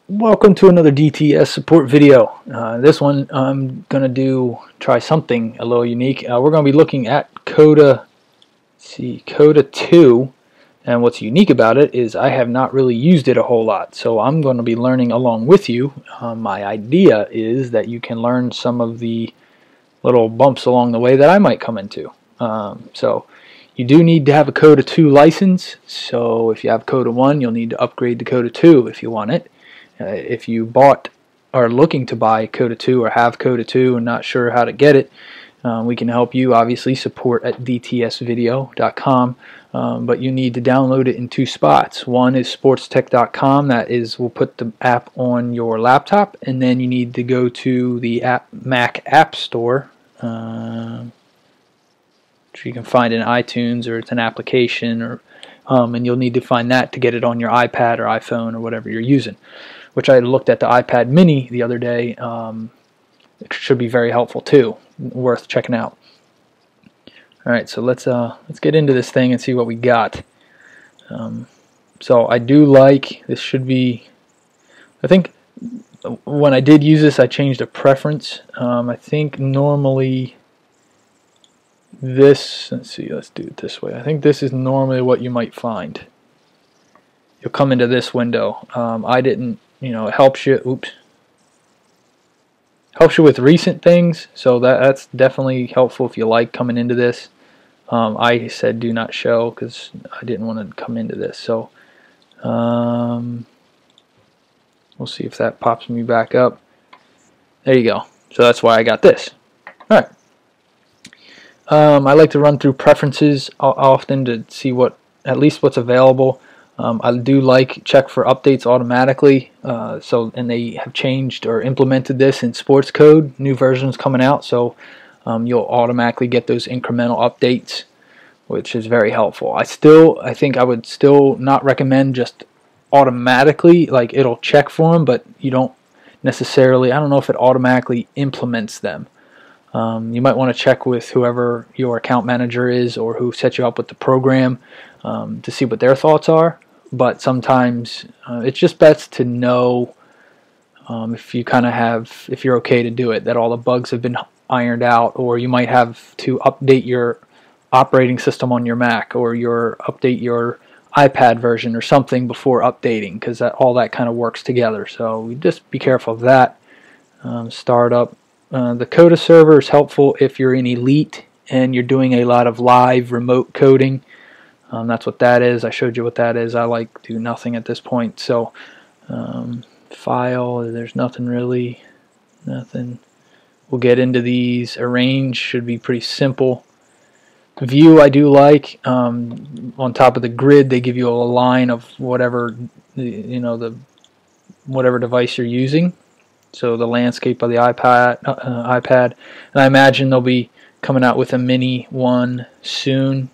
Welcome to another DTS support video. This one I'm going to try something a little unique. We're going to be looking at Coda, Coda 2, and what's unique about it is I have not really used it a whole lot, so I'm going to be learning along with you. My idea is that you can learn some of the little bumps along the way that I might come into. So you do need to have a Coda 2 license, so if you have Coda 1 you'll need to upgrade to Coda 2 if you want it. If you bought or are looking to buy Coda 2 or have Coda 2 and not sure how to get it, we can help you. Obviously, support at dtsvideo.com, but you need to download it in two spots. One is sportstech.com, that is, we'll put the app on your laptop, and then you need to go to the Mac App Store, which you can find in iTunes, or it's an application, or and you'll need to find that to get it on your iPad or iPhone or whatever you're using. Which I looked at the iPad mini the other day. It should be very helpful too, worth checking out. Alright, so let's get into this thing and see what we got. So I do like, this should be, I think when I did use this I changed a preference. I think normally this, let's see, let's do it this way. I think this is normally what you might find. You'll come into this window. I didn't, it helps you, helps you with recent things, so that's definitely helpful if you like coming into this. I said do not show because I didn't want to come into this, so we'll see if that pops me back up. There you go. So that's why I got this. Alright. I like to run through preferences often to see at least what's available. I do check for updates automatically, and they have changed or implemented this in sports code, new versions coming out, so you'll automatically get those incremental updates, which is very helpful. I think I would still not recommend just automatically, like it'll check for them, but you don't necessarily, I don't know if it automatically implements them. You might want to check with whoever your account manager is or who set you up with the program to see what their thoughts are. But sometimes it's just best to know if you're okay to do it, that all the bugs have been ironed out, or you might have to update your operating system on your Mac, or update your iPad version or something before updating, because all that kind of works together. So just be careful of that. Startup. The Coda server is helpful if you're in Elite and you're doing a lot of live remote coding. That's what that is. I showed you what that is. I do nothing at this point. So file, there's nothing really. Nothing. We'll get into these. Arrange should be pretty simple. View I do like. On top of the grid they give you a line of whatever whatever device you're using. So the landscape of the iPad, and I imagine they'll be coming out with a mini one soon.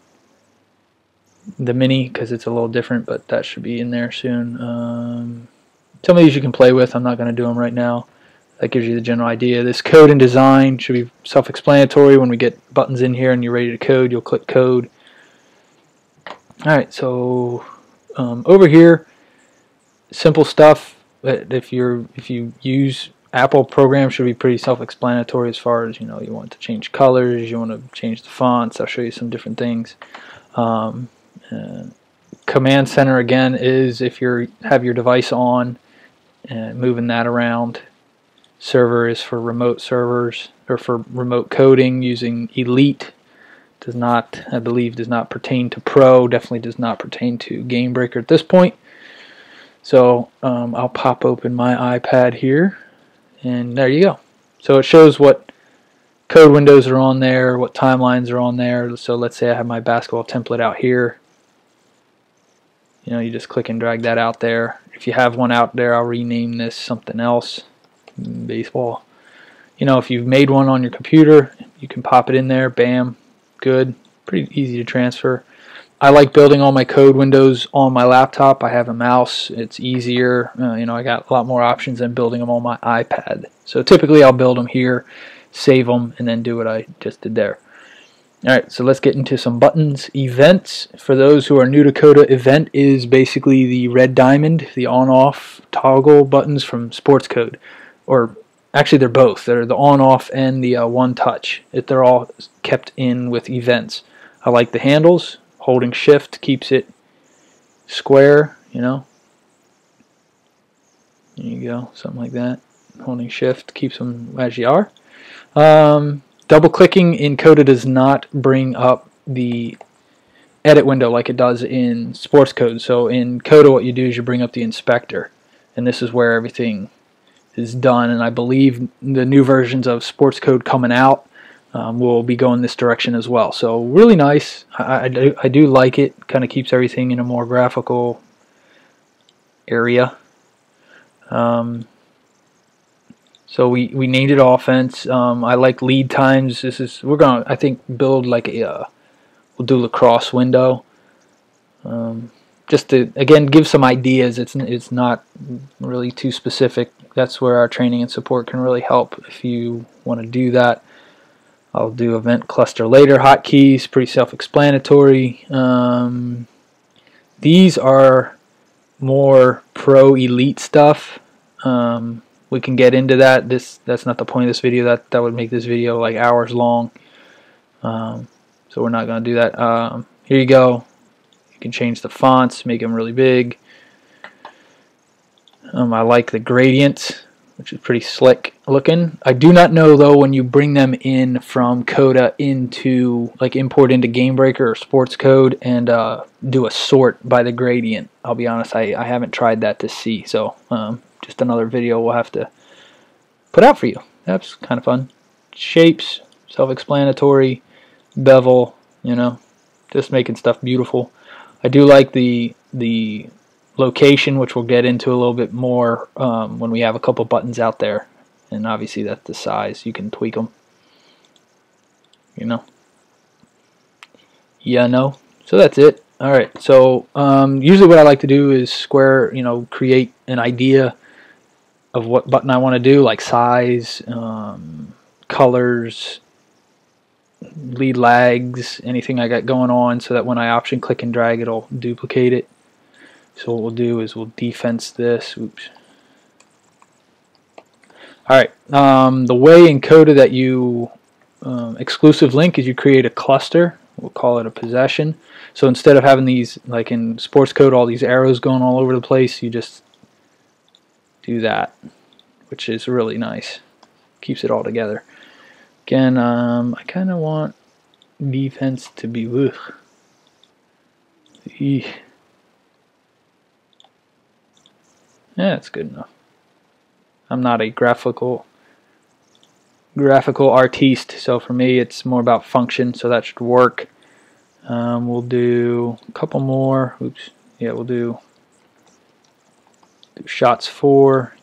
The mini, because it's a little different, but that should be in there soon. Some of these you can play with. I'm not going to do them right now. That gives you the general idea. This code and design should be self-explanatory. When we get buttons in here and you're ready to code, you'll click code. Alright, so over here, simple stuff. If you use Apple programs, should be pretty self-explanatory as far as, you want to change colors, you want to change the fonts. I'll show you some different things. Command center again is if you have your device on and moving that around. Server is for remote servers or for remote coding using Elite. I believe does not pertain to Pro, definitely does not pertain to Game Breaker at this point. So I'll pop open my iPad here, and there you go. So it shows what code windows are on there, what timelines are on there. So let's say I have my basketball template out here. You just click and drag that out there. If you have one out there, I'll rename this something else. Baseball. If you've made one on your computer, you can pop it in there. Bam. Good. Pretty easy to transfer. I like building all my code windows on my laptop. I have a mouse. It's easier. I got a lot more options than building them on my iPad. So typically I'll build them here, save them, and then do what I just did there. Alright, so let's get into some buttons. Events, for those who are new to Coda, event is basically the red diamond, the on-off toggle buttons from Sports Code. Or actually they're both. They're the on-off and the one touch. They're all kept in with events. I like the handles. Holding shift keeps it square, you know. There you go, something like that. Holding shift keeps them as you are. Double clicking in Coda does not bring up the edit window like it does in Sports Code. So in Coda what you do is you bring up the inspector, and this is where everything is done, and I believe the new versions of Sports Code coming out will be going this direction as well. So really nice. I do like it. Kind of keeps everything in a more graphical area. So we named it offense. I like lead times. We're gonna, I think, build like a we'll do lacrosse window. Just to again give some ideas. It's not really too specific. That's where our training and support can really help if you want to do that. I'll do event cluster later. Hotkeys, pretty self-explanatory. These are more pro elite stuff. We can get into that. That's not the point of this video. That would make this video like hours long. So we're not going to do that. Here you go. You can change the fonts, make them really big. I like the gradient, which is pretty slick looking. I do not know though when you bring them in from Coda into, like, import into GameBreaker or Sports Code and do a sort by the gradient. I'll be honest, I haven't tried that to see. So just another video we'll have to put out for you. That's kind of fun. Shapes, self-explanatory. Bevel, you know, just making stuff beautiful. I do like the location, which we'll get into a little bit more when we have a couple buttons out there, and obviously that's the size. You can tweak them, you know. Yeah, no. So that's it. All right. So usually what I like to do is create an idea of what button I want to do, like size, colors, lead lags, anything I got going on, so that when I option click and drag it'll duplicate it. So what we'll do is we'll defense this. Oops. Alright, the way in Coda that you exclusive link is you create a cluster. We'll call it a possession. So instead of having these, like in Sports Code, all these arrows going all over the place, you just do that, which is really nice. Keeps it all together. Again, I kind of want defense to be ugh. Yeah, that's good enough. I'm not a graphical artiste, so for me it's more about function, so that should work. We'll do a couple more. Oops. Yeah, we'll do shots 4.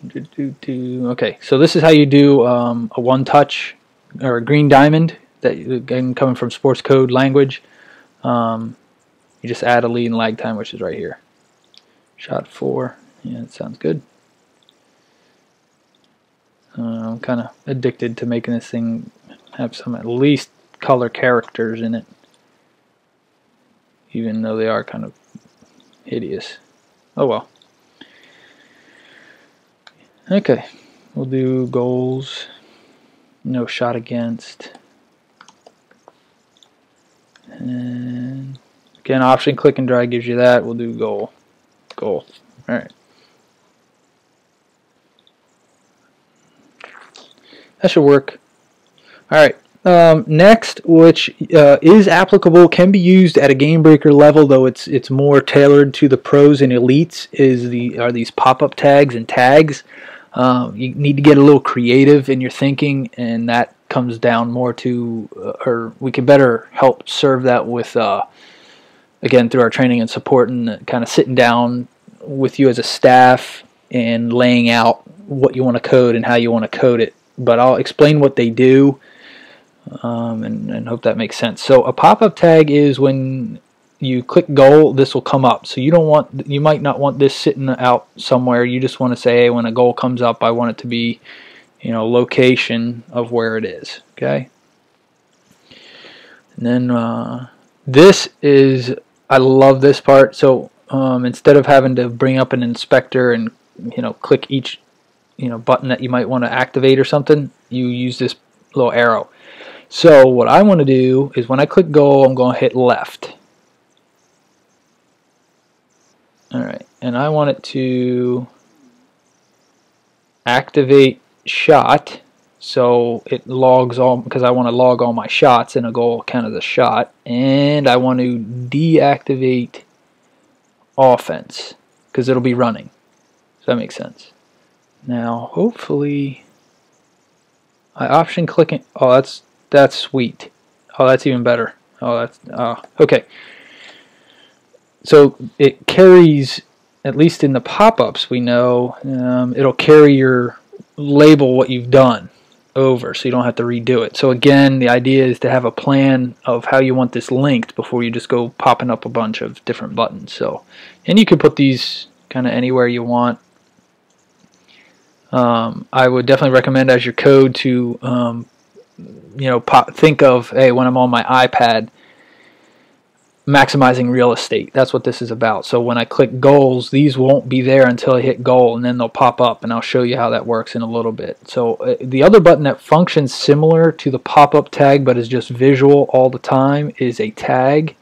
Okay, so this is how you do a one-touch or a green diamond, that again coming from Sports Code language. You just add a lead and lag time, which is right here. Shot 4. Yeah, that sounds good. I'm kind of addicted to making this thing have some at least color characters in it, even though they are kind of hideous. Oh well. Okay, we'll do goals. No shot against. And again, option click and drag gives you that. We'll do goal. Goal. Alright. That should work. Alright. Next, which is applicable, can be used at a GameBreaker level, though it's more tailored to the pros and elites, are these pop-up tags and tags. You need to get a little creative in your thinking, and that comes down more to, or we can better help serve that with, again, through our training and support, and kind of sitting down with you as a staff and laying out what you want to code and how you want to code it. But I'll explain what they do, and hope that makes sense. So a pop-up tag is when you click goal, this will come up. So you might not want this sitting out somewhere. You just want to say, hey, when a goal comes up, I want it to be, location of where it is. Okay. And then this is, I love this part. So instead of having to bring up an inspector and click each button that you might want to activate or something, you use this little arrow. So what I want to do is when I click go, I'm going to hit left. Alright, and I want it to activate shot, so it logs all, because I want to log all my shots and a goal count as a shot, and I want to deactivate offense because it'll be running. Does that make sense? Now hopefully I option clicking. Oh, that's sweet. Oh, that's even better. Oh, that's okay. So it carries, at least in the pop-ups we know, it'll carry your label what you've done over, so you don't have to redo it. So again, the idea is to have a plan of how you want this linked before you just go popping up a bunch of different buttons. So, and you can put these kind of anywhere you want. I would definitely recommend as your code to think of, hey, when I'm on my iPad, maximizing real estate. That's what this is about. So when I click goals, these won't be there until I hit goal, and then they'll pop up, and I'll show you how that works in a little bit. So the other button that functions similar to the pop-up tag but is just visual all the time is a tag.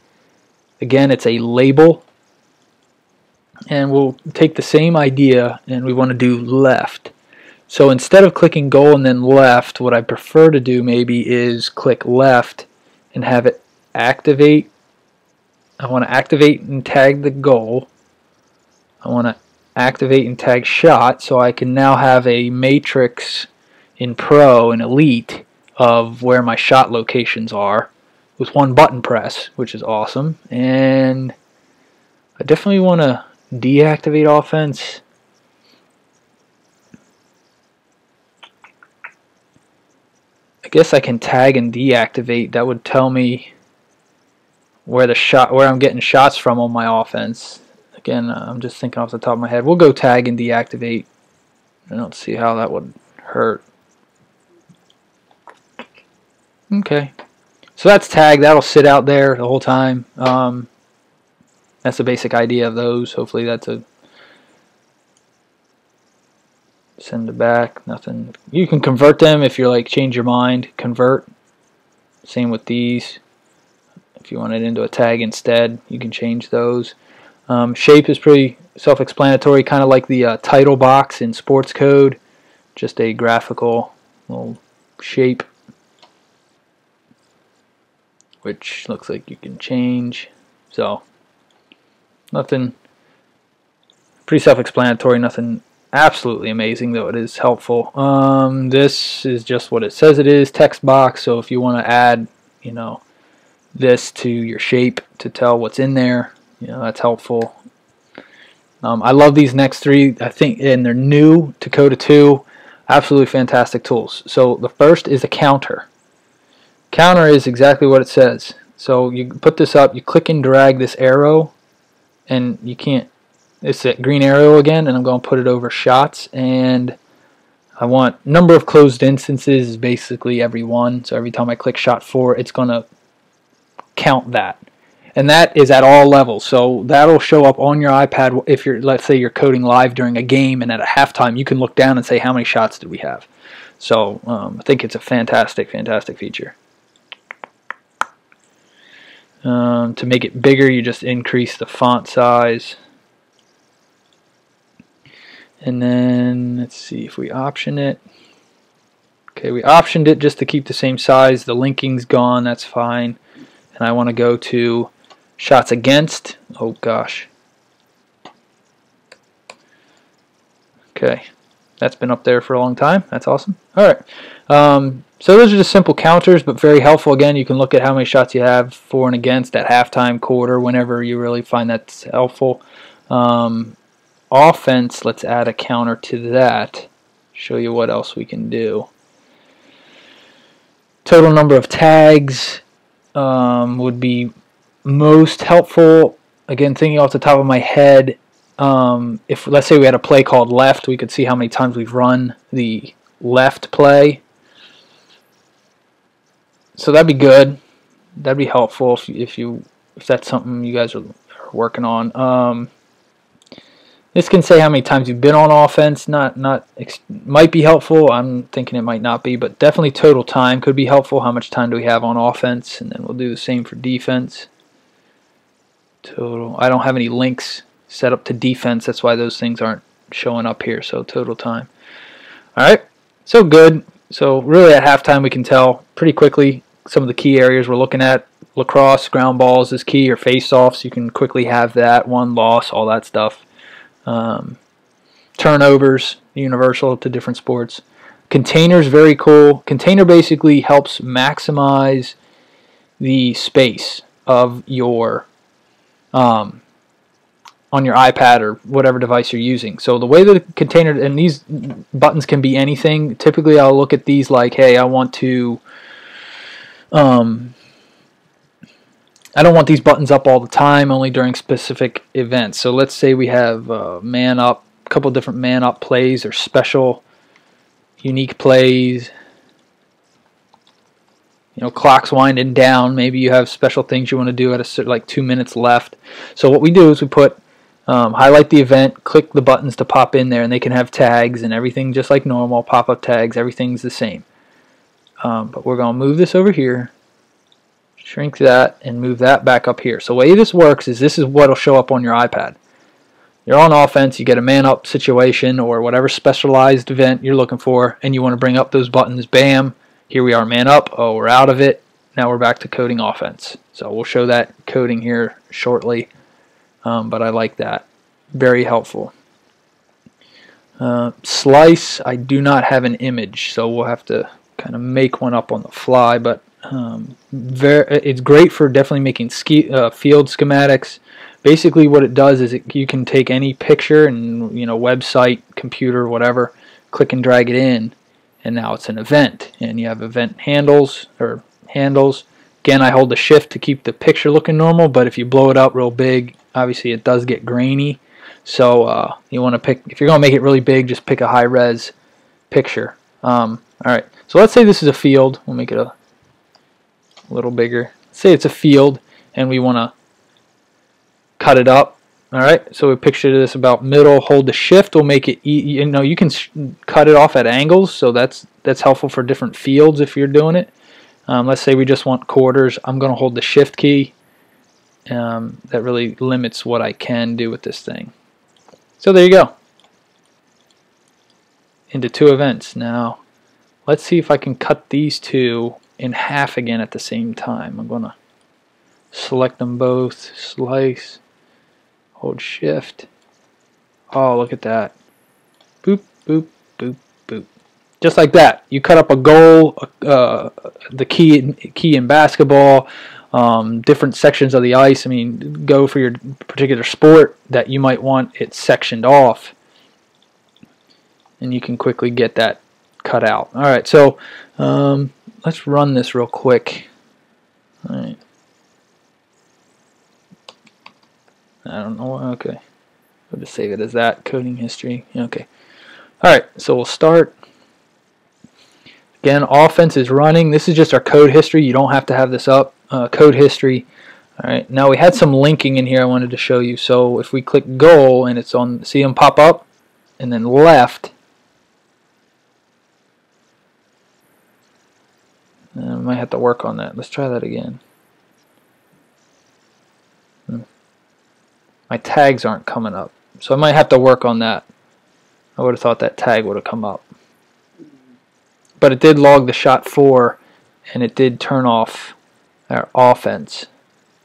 Again, it's a label, and we'll take the same idea and we want to do left. So instead of clicking goal and then left, what I prefer to do maybe is click left and have it activate. I want to activate and tag the goal. I want to activate and tag shot, so I can now have a matrix in Pro and Elite of where my shot locations are with one button press, which is awesome. And I definitely want to deactivate offense. I guess I can tag and deactivate. That would tell me where I'm getting shots from on my offense. Again, I'm just thinking off the top of my head. We'll go tag and deactivate. I don't see how that would hurt. Okay, so that's tag. That'll sit out there the whole time. That's the basic idea of those. Hopefully that's a send it back. Nothing. You can convert them if you're like change your mind. Convert. Same with these. If you want it into a tag instead, you can change those. Shape is pretty self-explanatory, kind of like the title box in Sports Code, just a graphical little shape, which looks like you can change. So nothing, pretty self-explanatory, nothing absolutely amazing, though it is helpful. This is just what it says it is, text box, so if you want to add, this to your shape to tell what's in there, that's helpful. I love these next three, I think, and they're new to Coda 2. Absolutely fantastic tools. So the first is a counter. Counter is exactly what it says. So you put this up, you click and drag this arrow, and you can't, it's that green arrow again, and I'm going to put it over shots, and I want number of closed instances is basically every one. So every time I click shot 4, it's going to count that, and that is at all levels. So that'll show up on your iPad if you're, let's say you're coding live during a game, and at a halftime you can look down and say how many shots did we have. So I think it's a fantastic feature. To make it bigger, you just increase the font size, and then let's see if we option it. Okay, we optioned it just to keep the same size. The linking's gone, that's fine. And I want to go to shots against. Oh gosh. Okay, that's been up there for a long time. That's awesome. Alright, so those are just simple counters, but very helpful. Again, you can look at how many shots you have for and against at halftime, quarter, whenever you really find that's helpful. Offense, let's add a counter to that. Show you what else we can do. Total number of tags would be most helpful. Again, thinking off the top of my head, if let's say we had a play called left, we could see how many times we've run the left play. So that'd be good. That'd be helpful if that's something you guys are working on. This can say how many times you've been on offense. Might be helpful. I'm thinking it might not be, but definitely total time could be helpful. How much time do we have on offense? And then we'll do the same for defense. Total. I don't have any links set up to defense. That's why those things aren't showing up here. So total time. All right. So good. So really at halftime we can tell pretty quickly some of the key areas we're looking at. Lacrosse, ground balls is key, or face-offs. You can quickly have that. One loss, all that stuff. Turnovers, universal to different sports. Containers, very cool. Container basically helps maximize the space of your on your iPad or whatever device you're using. So the way that the container, and these buttons can be anything. Typically I'll look at these like, hey, I want to I don't want these buttons up all the time, only during specific events. So let's say we have man up, a couple different man up plays or special unique plays. You know, clock's winding down. Maybe you have special things you want to do at a certain, like 2 minutes left. So what we do is we put highlight the event, click the buttons to pop in there, and they can have tags and everything just like normal, pop-up tags. Everything's the same. But we're going to move this over here. Shrink that and move that back up here. So the way this works is this is what will show up on your iPad. You're on offense, you get a man-up situation or whatever specialized event you're looking for, and you want to bring up those buttons. Bam, here we are, man up. Oh, we're out of it. Now we're back to coding offense. So we'll show that coding here shortly, but I like that. Very helpful. Slice, I do not have an image, so we'll have to kind of make one up on the fly, but it's great for definitely making field schematics. Basically what it does is you can take any picture and, you know, website, computer, whatever, click and drag it in, and now it's an event, and you have event handles. Again, I hold the shift to keep the picture looking normal, but if you blow it up real big, obviously it does get grainy. So you want to pick, if you're going to make it really big, just pick a high res picture. Alright, so let's say this is a field. We'll make it a little bigger. Say it's a field and we want to cut it up. Alright, so we picture this about middle, hold the shift, will make it, you know, you can cut it off at angles, so that's helpful for different fields if you're doing it. Let's say we just want quarters. I'm going to hold the shift key. That really limits what I can do with this thing. So there you go. Into two events. Now let's see if I can cut these two in half again at the same time. I'm going to select them both, slice, hold shift. Oh, look at that. Boop, boop, boop, boop. Just like that. You cut up a goal, the key in basketball, different sections of the ice. I mean, go for your particular sport that you might want it sectioned off, and you can quickly get that cut out. Alright, so let's run this real quick. Alright. I don't know. Okay. I'll just save it as that. Coding history. Okay. Alright, so we'll start. Again, offense is running. This is just our code history. You don't have to have this up. Code history. Alright, now we had some linking in here I wanted to show you. So if we click goal and it's on, see them pop up? And then left. I might have to work on that. Let's try that again. My tags aren't coming up, so I might have to work on that. I would have thought that tag would have come up. But it did log the shot 4, and it did turn off our offense.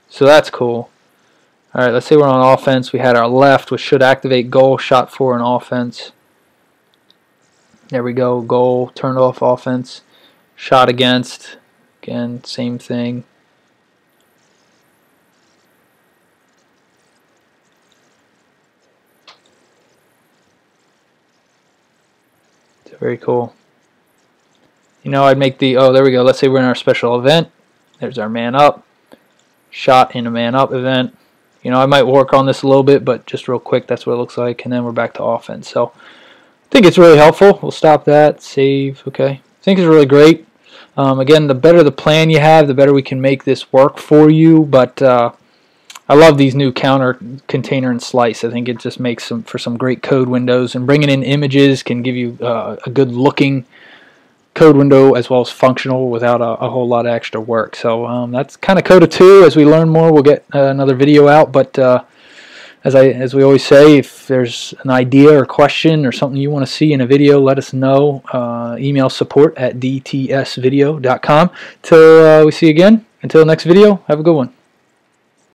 So that's cool. Alright, let's say we're on offense. We had our left, which should activate goal, shot 4, and offense. There we go, goal, turned off offense. Shot against, again, same thing. Very cool. You know, I'd make the, oh, there we go. Let's say we're in our special event. There's our man up. Shot in a man up event. You know, I might work on this a little bit, but just real quick, that's what it looks like. And then we're back to offense. So think it's really helpful. We'll stop that, save, okay. I think it's really great. Again, the better the plan you have, the better we can make this work for you, but I love these new counter, container, and slice. I think it just makes for some great code windows, and bringing in images can give you a good looking code window as well as functional without a whole lot of extra work. So that's kind of Coda 2. As we learn more, we'll get another video out, but as we always say, if there's an idea or question or something you want to see in a video, let us know. Email support@dtsvideo.com. Till we see you again. Until next video, have a good one.